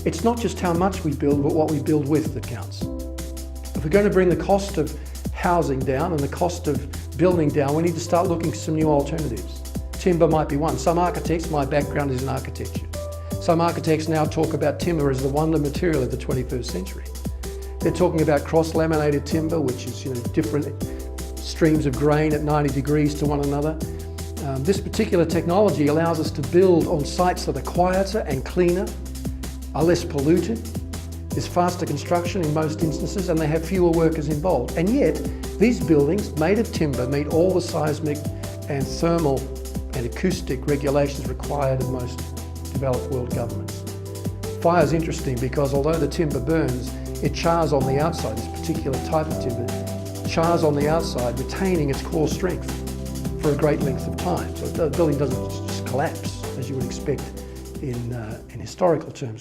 It's not just how much we build, but what we build with that counts. If we're going to bring the cost of housing down and the cost of building down, we need to start looking for some new alternatives. Timber might be one. Some architects, my background is in architecture. Some architects now talk about timber as the wonder material of the 21st century. They're talking about cross-laminated timber, which is different streams of grain at 90 degrees to one another. This particular technology allows us to build on sites that are quieter and cleaner, are less polluted, is faster construction in most instances, and they have fewer workers involved. And yet, these buildings made of timber meet all the seismic and thermal and acoustic regulations required in most developed world governments. Fire is interesting because although the timber burns, it chars on the outside. This particular type of timber chars on the outside, retaining its core strength for a great length of time. So the building doesn't just collapse, as you would expect in historical terms.